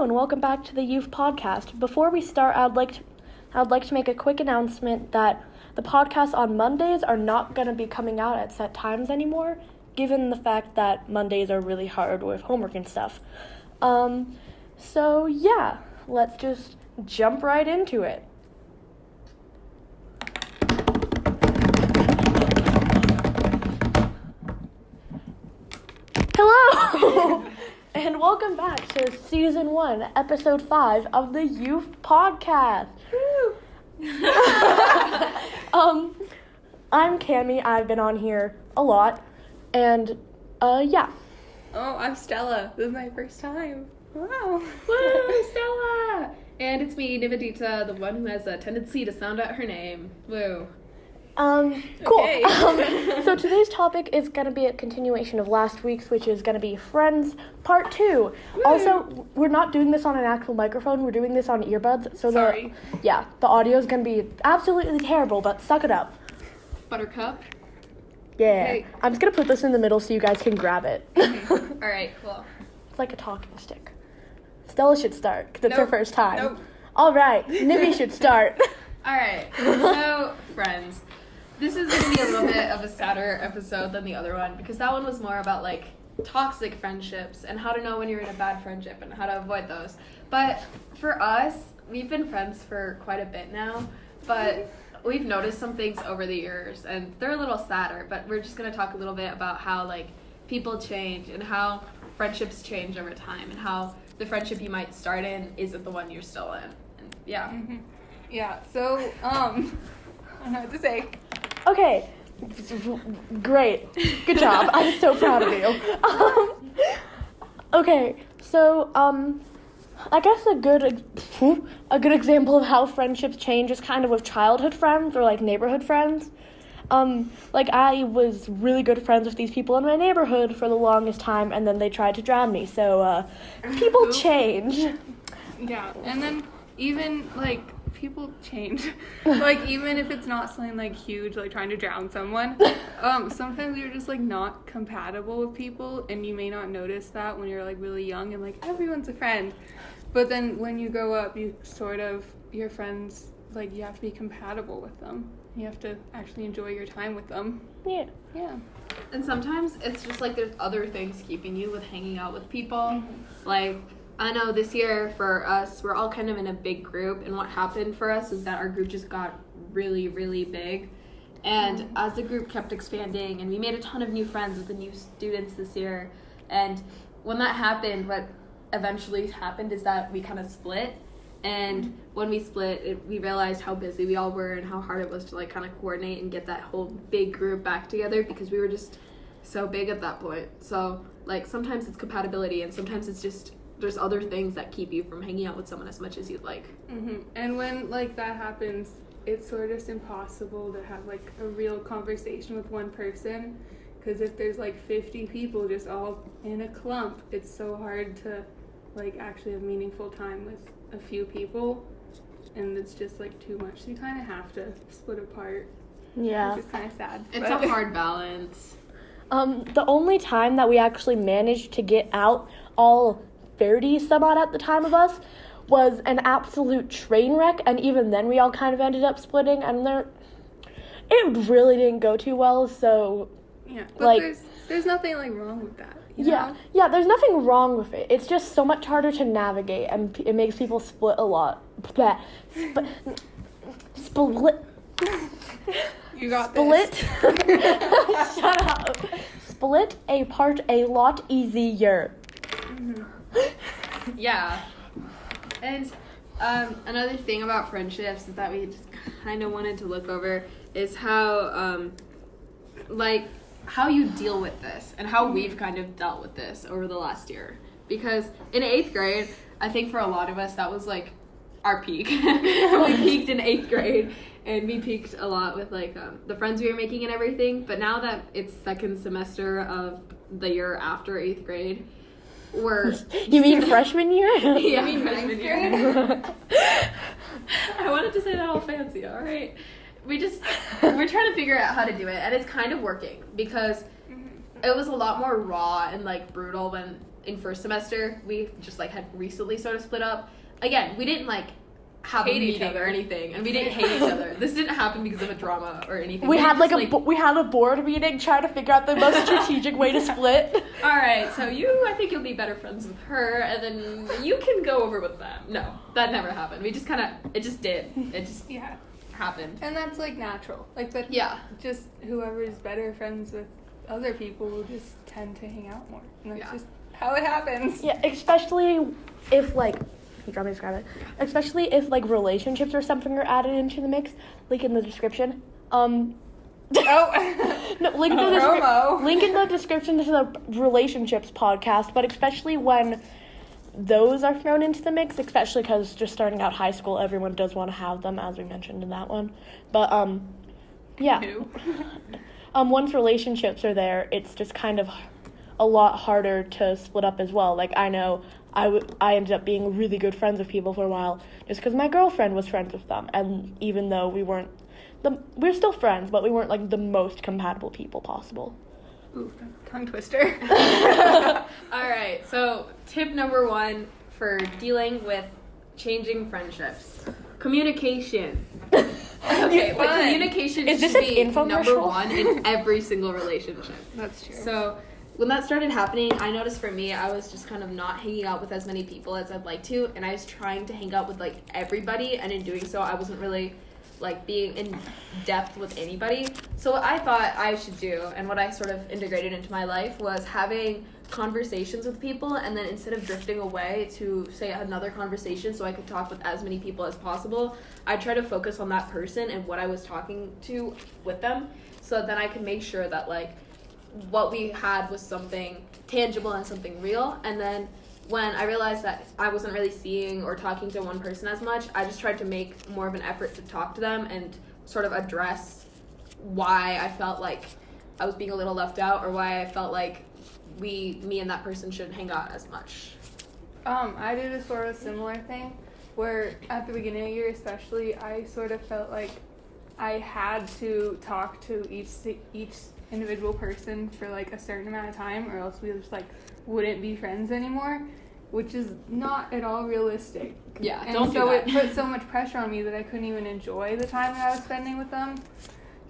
and welcome back to the Youth Podcast. Before we start, I'd like to make a quick announcement that the podcasts on Mondays are not going to be coming out at set times anymore, given the fact that Mondays are really hard with homework and stuff. So yeah, let's just jump right into it. Hello! And welcome back to Season 1, Episode 5 of the Youth Podcast. I'm Cami. I've been on here a lot. And, yeah. Oh, I'm Stella. This is my first time. Wow. Woo, Stella! And it's me, Nivedita, the one who has a tendency to sound out her name. Woo. Cool. Okay. So today's topic is going to be a continuation of last week's, which is going to be Friends Part 2. Woo. Also, we're not doing this on an actual microphone. We're doing this on earbuds. So Sorry. the audio is going to be absolutely terrible, but suck it up. Buttercup. Yeah. Okay. I'm just going to put this in the middle so you guys can grab it. All right, cool. It's like a talking stick. Stella should start, because it's her Nope. first time. Nope. All right, Nibby should start. All right, so Friends. This is going to be a little bit of a sadder episode than the other one because that one was more about like toxic friendships and how to know when you're in a bad friendship and how to avoid those. But for us, we've been friends for quite a bit now, but we've noticed some things over the years and they're a little sadder, but we're just going to talk a little bit about how like people change and how friendships change over time and how the friendship you might start in isn't the one you're still in. And yeah. Mm-hmm. Yeah, so, I don't know what to say. Okay, great. Good job. I'm so proud of you. Okay, so, I guess a good example of how friendships change is kind of with childhood friends or, like, neighborhood friends. Like, I was really good friends with these people in my neighborhood for the longest time, and then they tried to drown me, so, people change. Yeah, and then even, like, people change. Like, even if it's not something, like, huge, like trying to drown someone, sometimes you're just, like, not compatible with people, and you may not notice that when you're, like, really young and, like, everyone's a friend. But then when you grow up, your friends, like, you have to be compatible with them. You have to actually enjoy your time with them. Yeah. Yeah. And sometimes it's just like there's other things keeping you with hanging out with people. Like, I know this year for us, we're all kind of in a big group, and what happened for us is that our group just got really, really big. And as the group kept expanding, and we made a ton of new friends with the new students this year, and when that happened, what eventually happened is that we kind of split. And when we split, we realized how busy we all were and how hard it was to like kind of coordinate and get that whole big group back together because we were just so big at that point. So like sometimes it's compatibility and sometimes it's just there's other things that keep you from hanging out with someone as much as you'd like. Mm-hmm. And when like that happens, it's sort of impossible to have like a real conversation with one person because if there's like 50 people just all in a clump, it's so hard to like actually have meaningful time with a few people, and it's just like too much, so you kind of have to split apart. Yeah. Which is kind of sad. It's a hard balance. The only time that we actually managed to get out all 30 some odd at the time of us was an absolute train wreck, and even then we all kind of ended up splitting, and it really didn't go too well, so Yeah, but like, there's nothing like wrong with that. You know? Yeah, there's nothing wrong with it. It's just so much harder to navigate, and it makes people split a lot. Split. You got Split. this. Shut up. Split apart a lot easier. Yeah. And another thing about friendships that we just kind of wanted to look over is how how you deal with this and how we've kind of dealt with this over the last year. Because in 8th grade, I think for a lot of us that was like our peak. We peaked in 8th grade and we peaked a lot with like the friends we were making and everything. But now that it's second semester of the year after 8th grade, You mean freshman year? Yeah, I mean freshman year. I wanted to say that all fancy, all right? We're trying to figure out how to do it, and it's kind of working because it was a lot more raw and like brutal when in first semester, we just like had recently sort of split up. Again, we didn't like have a meeting or anything, and we didn't hate each other. This didn't happen because of a drama or anything. We had we had a board meeting trying to figure out the most strategic way to split. All right, so I think you'll be better friends with her, and then you can go over with them. No, that never happened. We just it just did. It just happened. And that's like natural. Like that. Yeah. Just whoever's better friends with other people will just tend to hang out more. And that's just how it happens. Yeah, especially if like. You want me to describe it? Especially if like relationships or something are added into the mix, link in the description. No, link in the description to the relationships podcast. But especially when those are thrown into the mix, especially because just starting out high school, everyone does want to have them, as we mentioned in that one. But once relationships are there, it's just kind of a lot harder to split up as well. Like I know. I ended up being really good friends with people for a while just because my girlfriend was friends with them. And even though we're still friends, but we weren't like the most compatible people possible. Ooh, that's a tongue twister. All right, so tip number 1 for dealing with changing friendships. Communication. Okay, but communication should be number 1 in every single relationship. That's true. So when that started happening, I noticed for me, I was just kind of not hanging out with as many people as I'd like to, and I was trying to hang out with, like, everybody, and in doing so, I wasn't really, like, being in depth with anybody. So what I thought I should do, and what I sort of integrated into my life, was having conversations with people, and then instead of drifting away to, say, another conversation so I could talk with as many people as possible, I try to focus on that person and what I was talking to with them, so then I could make sure that, like, what we had was something tangible and something real. And then when I realized that I wasn't really seeing or talking to one person as much, I just tried to make more of an effort to talk to them and sort of address why I felt like I was being a little left out, or why I felt like me and that person shouldn't hang out as much. I did a sort of similar thing where at the beginning of the year especially, I sort of felt like I had to talk to each individual person for like a certain amount of time, or else we just like wouldn't be friends anymore, which is not at all realistic. Yeah, and don't so do that. It put so much pressure on me that I couldn't even enjoy the time that I was spending with them.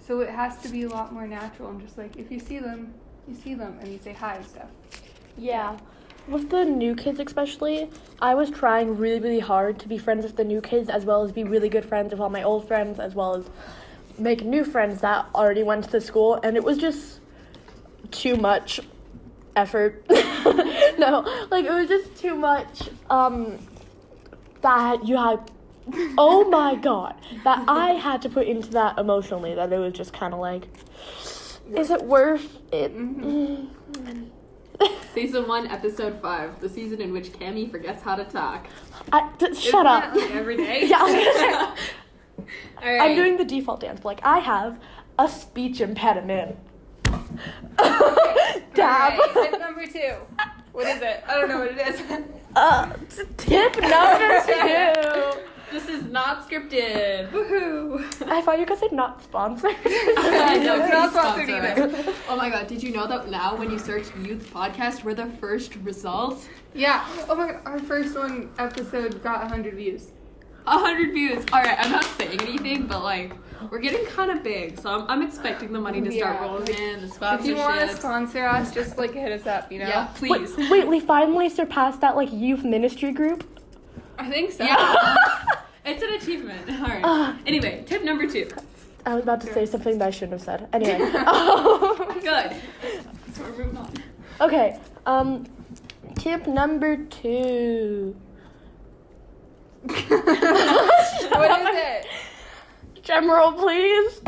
So it has to be a lot more natural and just like if you see them and you say hi and stuff. Yeah. With the new kids especially, I was trying really, really hard to be friends with the new kids as well as be really good friends with all my old friends, as well as make new friends that already went to the school, and it was just too much effort. No, like it was just too much that you had, oh my god, that I had to put into that emotionally, that it was just kind of like, is it worth it? Mm-hmm. Season 1, episode 5, the season in which Cami forgets how to talk. Shut up. That, like, every day? Yeah, I was gonna say. All right. I'm doing the default dance. Like, I have a speech impediment. Dab. Right, tip number 2. What is it? I don't know what it is. Tip number 2. This is not scripted. Woohoo! I thought you were going to say not sponsored. No, it's not please sponsored sponsor either. us. Oh my god, did you know that now when you search youth podcast, we're the first result? Yeah. Oh my god, our first episode got 100 views. 100 views. Alright, I'm not saying anything, but like, we're getting kind of big, so I'm expecting the money to start rolling in, the sponsorships. If you want to sponsor us, just like hit us up, you know? Yeah, please. Wait, we finally surpassed that, like, youth ministry group? I think so. Yeah. It's an achievement. Alright. Anyway, tip number 2. I was about to say something that I shouldn't have said. Anyway. Good. So we're moving on. Okay, tip number 2. What is it? Drum roll, please.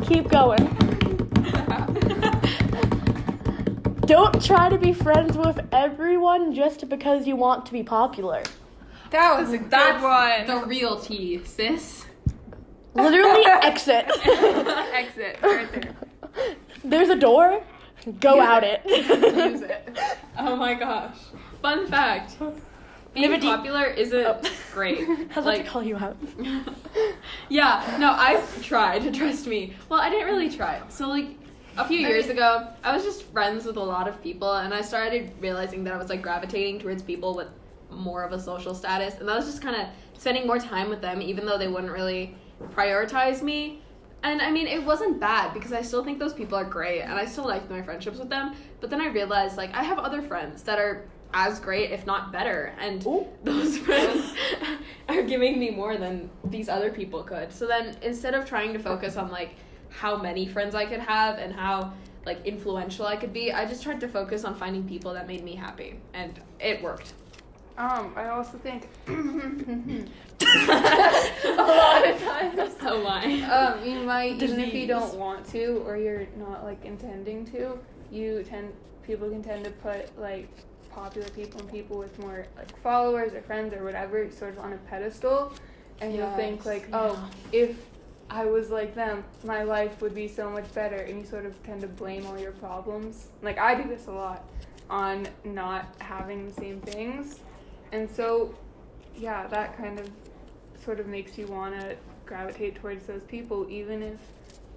Keep going. Don't try to be friends with everyone just because you want to be popular. That was a good one. The real tea, sis. Literally exit. Exit right there. There's a door. Go out it. Use it. Oh my gosh. Fun fact. Being popular isn't great. I was about to call you out. Yeah, no, I've tried, trust me. Well, I didn't really try. So, like, a few years ago, I was just friends with a lot of people, and I started realizing that I was like gravitating towards people with more of a social status, and I was just kind of spending more time with them, even though they wouldn't really prioritize me. And I mean, it wasn't bad because I still think those people are great, and I still liked my friendships with them. But then I realized like I have other friends that are as great, if not better, and those friends are giving me more than these other people could. So then instead of trying to focus on like how many friends I could have and how like influential I could be, I just tried to focus on finding people that made me happy, and it worked. I also think a lot of times. So why? You might, even if you don't want to or you're not like intending to, people can tend to put like popular people and people with more like followers or friends or whatever sort of on a pedestal, and you'll think like, if I was like them, my life would be so much better, and you sort of tend to blame all your problems. Like I do this a lot on not having the same things, and so that kind of sort of makes you want to gravitate towards those people, even if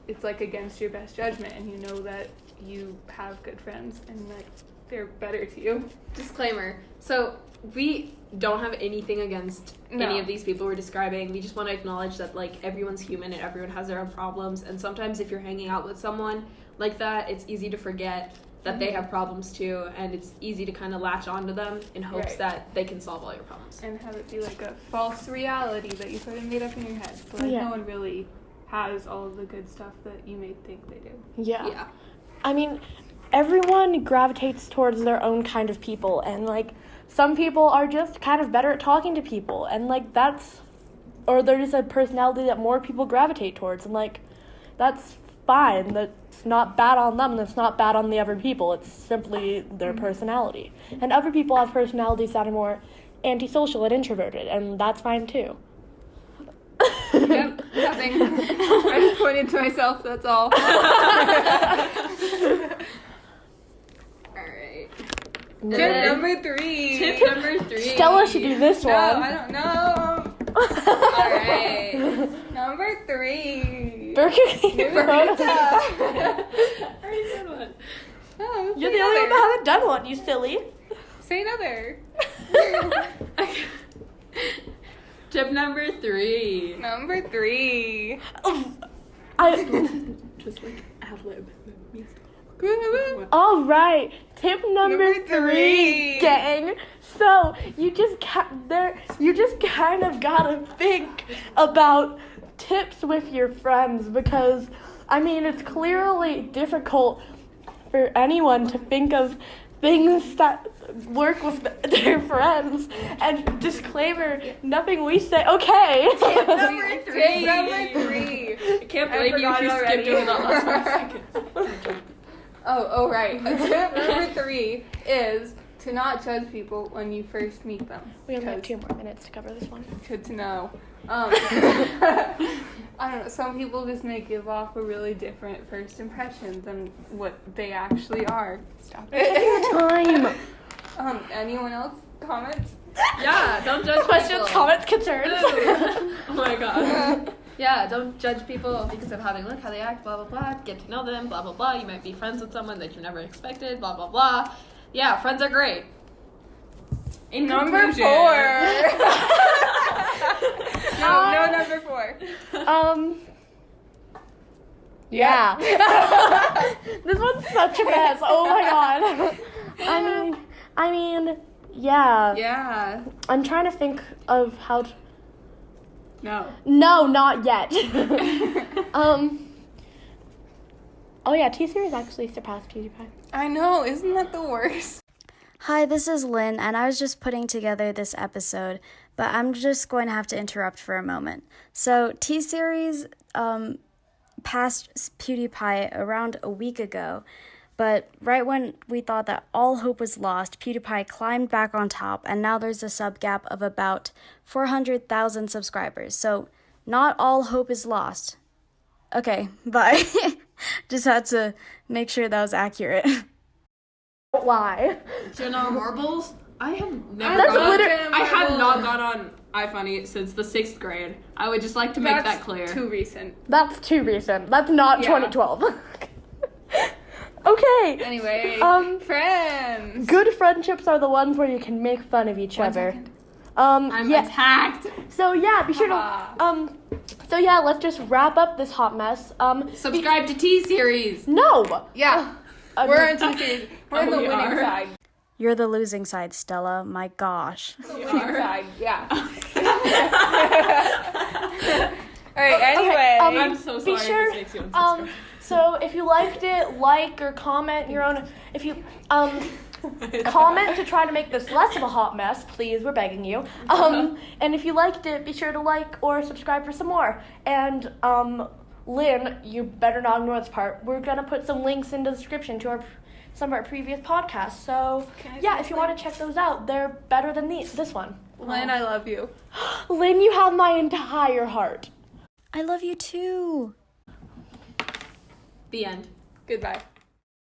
it's like against your best judgment and you know that you have good friends and that they're better to you. Disclaimer. So we don't have anything against any of these people we're describing. We just want to acknowledge that like everyone's human and everyone has their own problems, and sometimes if you're hanging out with someone like that, it's easy to forget that they have problems too, and it's easy to kind of latch onto them in hopes that they can solve all your problems. And have it be like a false reality that you sort of made up in your head. But like no one really has all of the good stuff that you may think they do. Yeah. I mean, everyone gravitates towards their own kind of people, and like some people are just kind of better at talking to people, and like or there's a personality that more people gravitate towards, and like that's fine. That's not bad on them, that's not bad on the other people. It's simply their personality. And other people have personalities that are more antisocial and introverted, and that's fine too. Yep, nothing. I just pointed to myself, that's all. Alright. Tip number 3. Tip number 3. Stella should do this one. No, I don't know. Alright. Number 3. Burger King. Nivedita. Already said one. Oh, You're the only one that hasn't done one, you silly. Say another. Tip number 3. Number 3. Just like ad-lib. All right, tip number 3, 3. gang. So you just kind of gotta think about tips with your friends, because I mean it's clearly difficult for anyone to think of things that work with their friends. And disclaimer, nothing we say. Okay. Tip number 3. Tip number 3. I can't blame you if you skipped over the last 4 seconds. Oh, right. Tip number 3 is to not judge people when you first meet them. We only have 2 more minutes to cover this one. Good to know. I don't know, some people just may give off a really different first impression than what they actually are. Stop it. Time. Anyone else? Comments? Yeah, don't judge Questions, people. comments, concerns. Oh my god. Yeah, don't judge people because of how they look, how they act, blah, blah, blah. Get to know them, blah, blah, blah. You might be friends with someone that you never expected, blah, blah, blah. Yeah, friends are great. In Number 4. conclusion. No, number 4. Yeah. This one's such a mess. Oh my god. I mean, yeah. Yeah. I'm trying to think of how to... No, not yet. Oh yeah, T-Series actually surpassed PewDiePie. I know, isn't that the worst? Hi, this is Lynn, and I was just putting together this episode, but I'm just going to have to interrupt for a moment. So, T-Series passed PewDiePie around a week ago, but right when we thought that all hope was lost, PewDiePie climbed back on top, and now there's a sub gap of about 400,000 subscribers. So, not all hope is lost. Okay, bye. Just had to make sure that was accurate. Why? Do you know marbles? I have never That's gone literally- I have not gone on iFunny since the 6th grade. I would just like to make that clear. Too recent. That's too recent. That's not Yeah. 2012. Okay. Anyway, friends. Good friendships are the ones where you can make fun of each other. Second. I'm yeah. attacked. So yeah, be sure to So yeah, let's just wrap up this hot mess. Subscribe to T-Series. No. Yeah. We're in T-Series. We're in the winning are. side. You're the losing side, Stella. My gosh. Winning side. Yeah. All right. Anyway. I'm so sorry Be sure. if this makes you unsubscribe. So if you liked it, like or comment your own. If you comment to try to make this less of a hot mess, please. We're begging you. And if you liked it, be sure to like or subscribe for some more. And Lynn, you better not ignore this part. We're gonna put some links in the description to some of our previous podcasts. So yeah, if you want to check those out, they're better than this one. Lynn, I love you. Lynn, you have my entire heart. I love you too. The end. Goodbye.